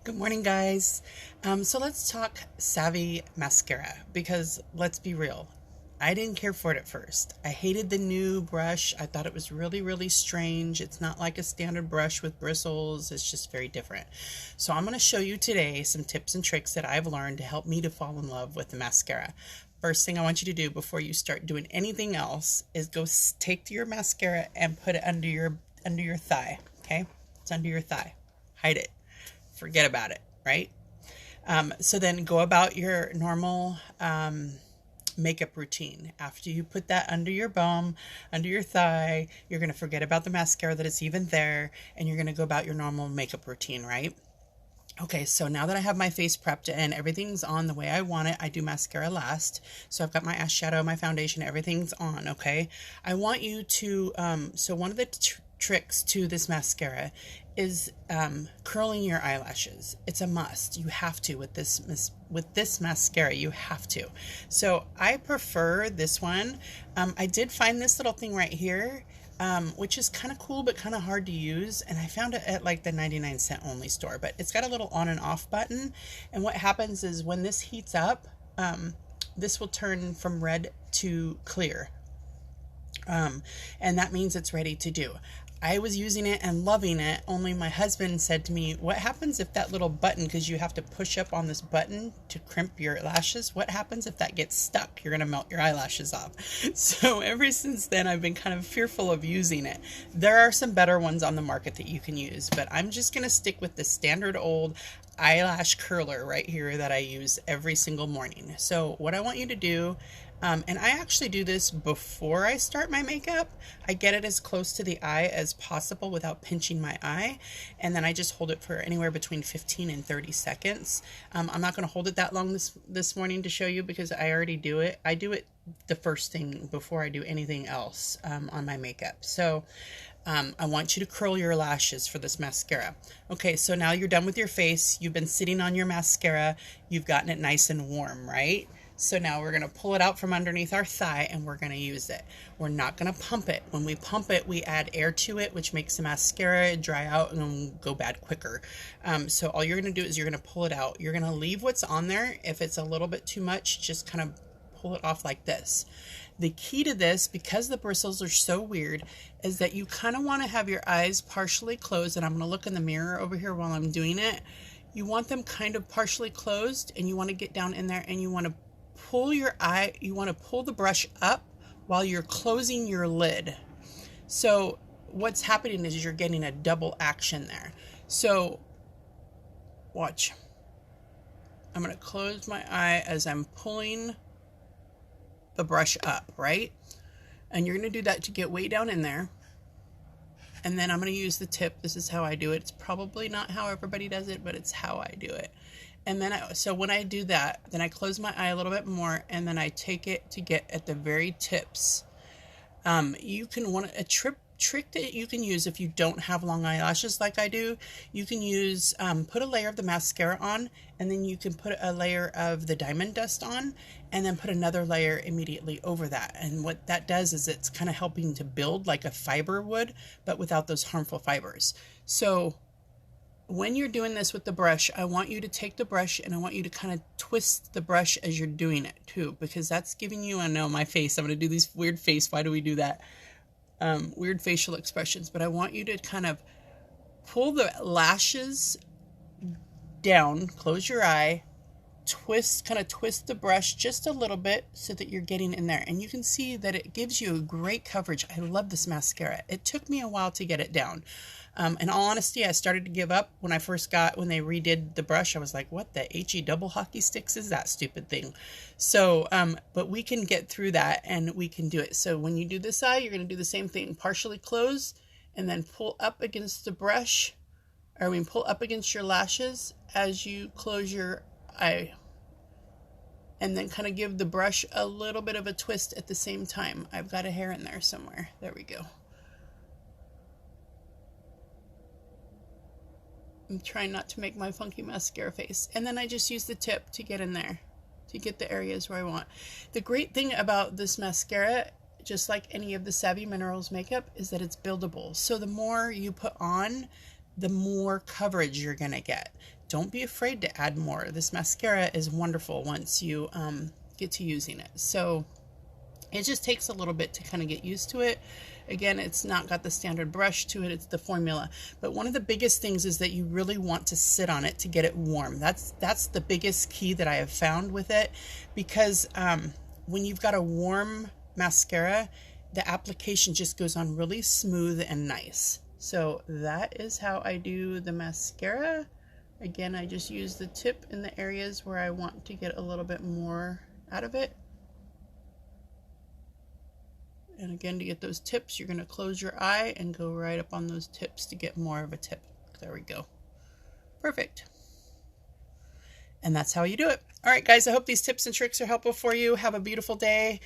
Good morning, guys. So let's talk Savvy Mascara because let's be real. I didn't care for it at first. I hated the new brush. I thought it was really, really strange. It's not like a standard brush with bristles. It's just very different. So I'm going to show you today some tips and tricks that I've learned to help me to fall in love with the mascara. First thing I want you to do before you start doing anything else is go take your mascara and put it under your thigh. Okay, it's under your thigh. Hide it. Forget about it, right? So then go about your normal makeup routine. After you put that under your bum, under your thigh, you're going to forget about the mascara that it's even there, and you're going to go about your normal makeup routine, right? Okay, so now that I have my face prepped and everything's on the way I want it, I do mascara last. So I've got my eyeshadow, my foundation, everything's on, okay? I want you to, so one of the tricks to this mascara is curling your eyelashes. It's a must. You have to with this mascara. You have to. So I prefer this one. I did find this little thing right here, which is kind of cool but kind of hard to use, and I found it at like the 99-cent only store. But it's got a little on and off button, and what happens is when this heats up, this will turn from red to clear, and that means it's ready to do. I was using it and loving it, only my husband said to me, what happens if that little button, because you have to push up on this button to crimp your lashes, what happens if that gets stuck? You're going to melt your eyelashes off. So ever since then, I've been kind of fearful of using it. There are some better ones on the market that you can use, but I'm just going to stick with the standard old eyelash curler right here that I use every single morning. So what I want you to do, and I actually do this before I start my makeup. I get it as close to the eye as possible without pinching my eye, and then I just hold it for anywhere between 15 and 30 seconds. I'm not going to hold it that long this morning to show you because I already do it. I do it the first thing before I do anything else on my makeup. So I want you to curl your lashes for this mascara. Okay, so now you're done with your face. You've been sitting on your mascara. You've gotten it nice and warm, right? So now we're going to pull it out from underneath our thigh and we're going to use it. We're not going to pump it. When we pump it, we add air to it, which makes the mascara dry out and go bad quicker. So all you're going to do is you're going to pull it out. You're going to leave what's on there. If it's a little bit too much, just kind of pull it off like this. The key to this, because the bristles are so weird, is that you kind of want to have your eyes partially closed, and I'm going to look in the mirror over here while I'm doing it. You want them kind of partially closed, and you want to get down in there and you want to pull the brush up while you're closing your lid. So what's happening is you're getting a double action there. So watch. I'm going to close my eye as I'm pulling the brush up, right? And you're going to do that to get way down in there. And then I'm going to use the tip. This is how I do it. It's probably not how everybody does it, but it's how I do it. And then so when I do that, then I close my eye a little bit more, and then I take it to get at the very tips. You can want a trick that you can use if you don't have long eyelashes like I do. You can use put a layer of the mascara on, and then you can put a layer of the diamond dust on, and then put another layer immediately over that. And what that does is it's kind of helping to build like a fiber would, but without those harmful fibers. So when you're doing this with the brush, I want you to take the brush and I want you to kind of twist the brush as you're doing it too, because that's giving you, I know my face, I'm going to do these weird face, why do we do that? Weird facial expressions, but I want you to kind of pull the lashes down, close your eye, kind of twist the brush just a little bit so that you're getting in there. And you can see that it gives you a great coverage. I love this mascara. It took me a while to get it down. In all honesty, I started to give up when they redid the brush. I was like, what the HE double hockey sticks is that stupid thing? So, but we can get through that and we can do it. So when you do this eye, you're going to do the same thing. Partially close and then pull up against the brush, pull up against your lashes as you close your eye. And then kind of give the brush a little bit of a twist at the same time. I've got a hair in there somewhere. There we go. I'm trying not to make my funky mascara face. And then I just use the tip to get in there, to get the areas where I want. The great thing about this mascara just like any of the Savvy Minerals makeup, is that it's buildable. So the more you put on, the more coverage you're going to get. Don't be afraid to add more. This mascara is wonderful once you get to using it. So it just takes a little bit to kind of get used to it. Again, it's not got the standard brush to it, it's the formula. But one of the biggest things is that you really want to sit on it to get it warm. That's the biggest key that I have found with it, because when you've got a warm mascara, the application just goes on really smooth and nice. So that is how I do the mascara. Again, I just use the tip in the areas where I want to get a little bit more out of it. And again, to get those tips, you're going to close your eye and go right up on those tips to get more of a tip. There we go. Perfect. And that's how you do it. All right, guys, I hope these tips and tricks are helpful for you. Have a beautiful day.